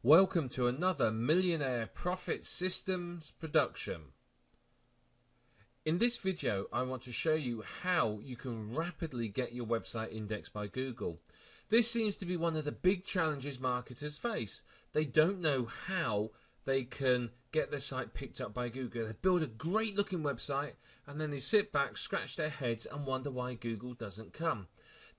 Welcome to another Millionaire Profit Systems production. In this video, I want to show you how you can rapidly get your website indexed by Google. This seems to be one of the big challenges marketers face. They don't know how they can get their site picked up by Google. They build a great looking website and then they sit back, scratch their heads and wonder why Google doesn't come.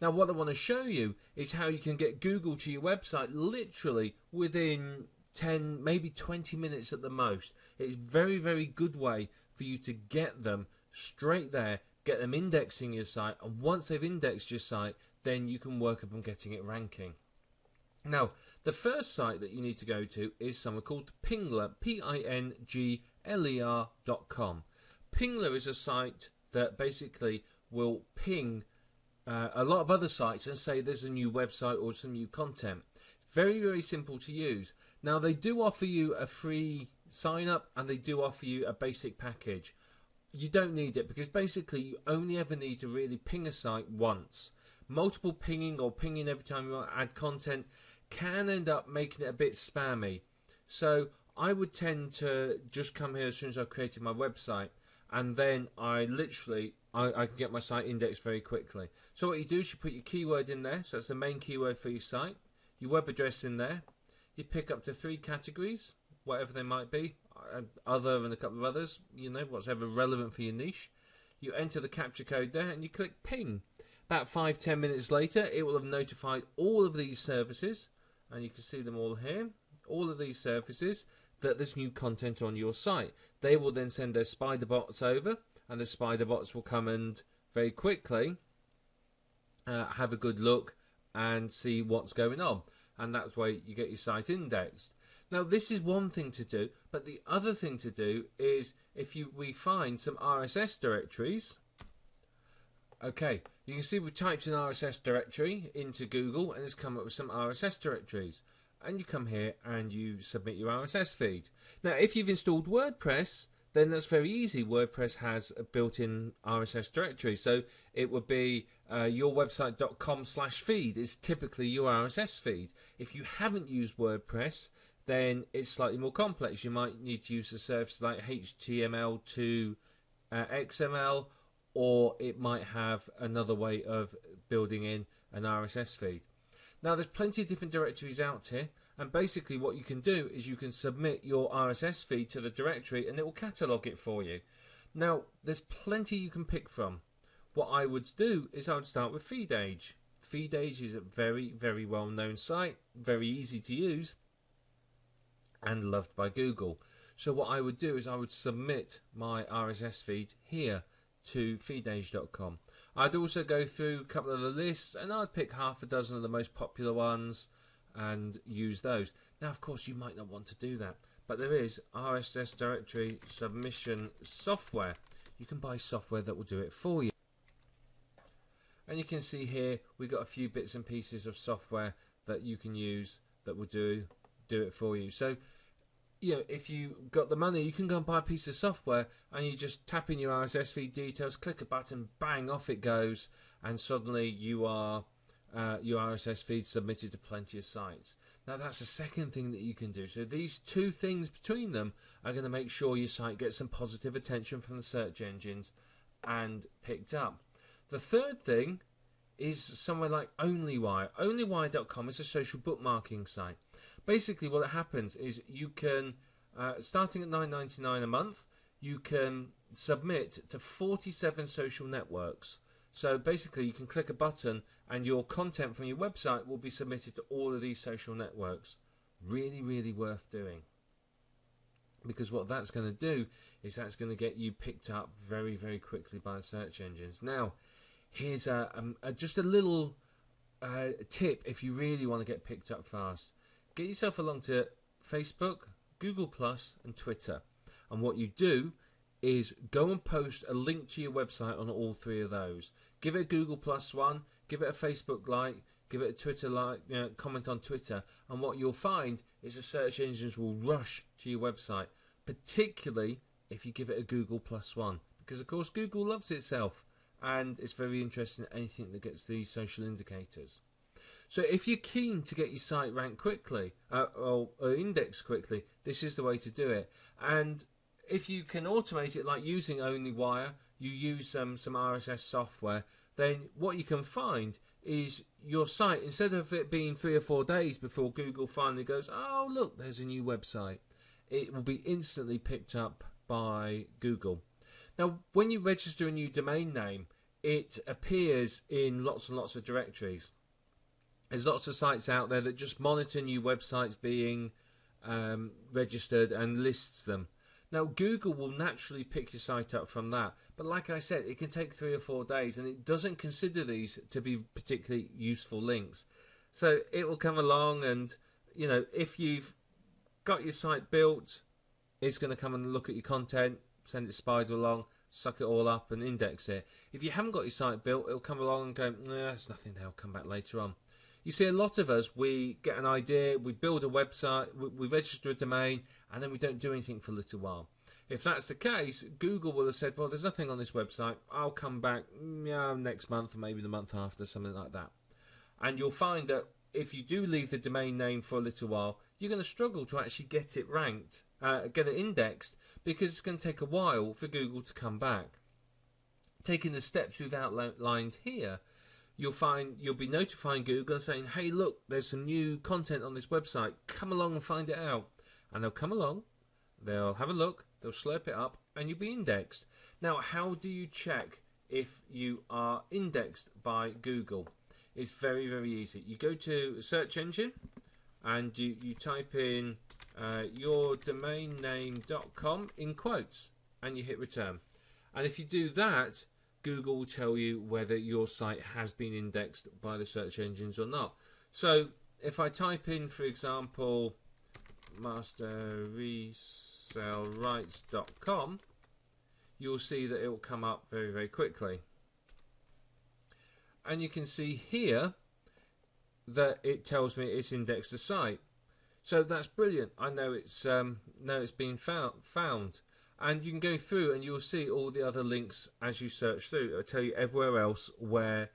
Now what I want to show you is how you can get Google to your website literally within 10, maybe 20 minutes at the most. It's a very, very good way for you to get them straight there, get them indexing your site, and once they've indexed your site, then you can work up on getting it ranking. Now, the first site that you need to go to is somewhere called Pingler, Pingler.com. Pingler is a site that basically will ping a lot of other sites and say there's a new website or some new content. Very, very simple to use. Now, they do offer you a free sign up and they do offer you a basic package. You don't need it because basically you only ever need to really ping a site once. Multiple pinging or pinging every time you want to add content can end up making it a bit spammy. So I would tend to just come here as soon as I've created my website, and then I can get my site indexed very quickly. So what you do is you put your keyword in there, so that's the main keyword for your site, your web address in there, you pick up to 3 categories, whatever they might be, other and a couple of others, you know, whatever relevant for your niche. You enter the captcha code there and you click ping. About 5-10 minutes later, it will have notified all of these services, and you can see them all here, all of these services, that there's new content on your site. They will then send their spider bots over, and the spider bots will come and very quickly have a good look and see what's going on, and that's why you get your site indexed. Now this is one thing to do, but the other thing to do is if we find some RSS directories. Okay, you can see we typed an RSS directory into Google and it's come up with some RSS directories, and you come here and you submit your RSS feed. Now if you've installed WordPress, then that's very easy. WordPress has a built-in RSS directory, so it would be yourwebsite.com/feed is typically your RSS feed. If you haven't used WordPress, then it's slightly more complex. You might need to use a service like HTML to XML, or it might have another way of building in an RSS feed. Now there's plenty of different directories out here, and basically what you can do is you can submit your RSS feed to the directory and it will catalogue it for you. Now there's plenty you can pick from. What I would do is I would start with FeedAge. FeedAge is a very, very well known site, very easy to use and loved by Google. So what I would do is I would submit my RSS feed here to feedage.com. I'd also go through a couple of the lists and I'd pick half a dozen of the most popular ones and use those. Now of course you might not want to do that, but there is RSS directory submission software. You can buy software that will do it for you. And you can see here we've got a few bits and pieces of software that you can use that will do it for you. So you know, if you got the money, you can go and buy a piece of software and you just tap in your RSS feed details, click a button, bang, off it goes, and suddenly you are your RSS feed submitted to plenty of sites. Now that's the second thing that you can do. So these two things between them are going to make sure your site gets some positive attention from the search engines and picked up. The third thing is somewhere like OnlyWire. OnlyWire.com is a social bookmarking site. Basically what happens is you can, starting at $9.99 a month, you can submit to 47 social networks. So basically you can click a button and your content from your website will be submitted to all of these social networks. Really, really worth doing. Because what that's going to do is that's going to get you picked up very, very quickly by the search engines. Now, here's just a little tip if you really want to get picked up fast. Get yourself along to Facebook, Google Plus and Twitter, and what you do is go and post a link to your website on all 3 of those. Give it a Google Plus one, give it a Facebook like, give it a Twitter like, comment on Twitter, and what you'll find is the search engines will rush to your website, particularly if you give it a Google Plus one, because of course Google loves itself and it's very interested in anything that gets these social indicators. So if you're keen to get your site ranked quickly or indexed quickly, this is the way to do it. And if you can automate it, like using OnlyWire, you use some RSS software, then what you can find is your site, instead of it being 3 or 4 days before Google finally goes, oh look, there's a new website, it will be instantly picked up by Google. Now, when you register a new domain name, it appears in lots and lots of directories. There's lots of sites out there that just monitor new websites being registered and lists them. Now, Google will naturally pick your site up from that. But like I said, it can take 3 or 4 days, and it doesn't consider these to be particularly useful links. So it will come along and, you know, if you've got your site built, it's going to come and look at your content, send it spider along, suck it all up and index it. If you haven't got your site built, it'll come along and go, nah, there's nothing there, I'll come back later on. You see, a lot of us, we get an idea, we build a website, we register a domain, and then we don't do anything for a little while. If that's the case, Google will have said, well, there's nothing on this website, I'll come back next month or maybe the month after, something like that. And you'll find that if you do leave the domain name for a little while, you're going to struggle to actually get it ranked, get it indexed, because it's going to take a while for Google to come back. Taking the steps we've outlined here, you'll find you'll be notifying Google and saying, hey, look, there's some new content on this website. Come along and find it out. And they'll come along, they'll have a look, they'll slurp it up, and you'll be indexed. Now, how do you check if you are indexed by Google? It's very, very easy. You go to a search engine and you type in yourdomainname.com in quotes and you hit return. And if you do that, Google will tell you whether your site has been indexed by the search engines or not. So if I type in, for example, masterresellrights.com, you'll see that it will come up very, very quickly. And you can see here that it tells me it's indexed the site. So that's brilliant. I know it's been found. And you can go through and you'll see all the other links as you search through. It'll tell you everywhere else where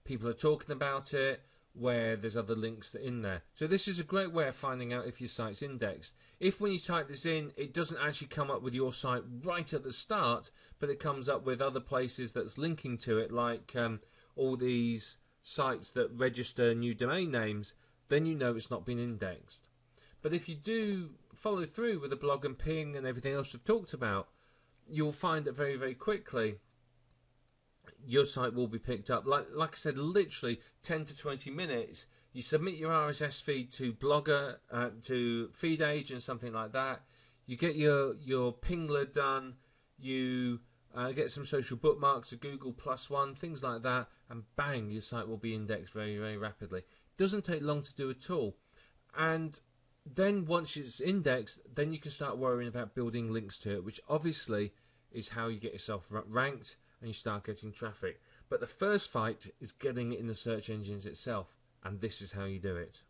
people are talking about it, where there's other links in there. So this is a great way of finding out if your site's indexed. If when you type this in, it doesn't actually come up with your site right at the start, but it comes up with other places that's linking to it, like all these sites that register new domain names, then you know it's not been indexed. But if you do follow through with the blog and ping and everything else we've talked about, you'll find that very, very quickly your site will be picked up. Like I said, literally 10 to 20 minutes. You submit your RSS feed to Blogger, to FeedAge and something like that. You get your Pingler done. You get some social bookmarks, a Google +1, things like that, and bang, your site will be indexed very, very rapidly. Doesn't take long to do at all. And then once it's indexed, then you can start worrying about building links to it, which obviously is how you get yourself ranked and you start getting traffic. But the first fight is getting it in the search engines itself, and this is how you do it.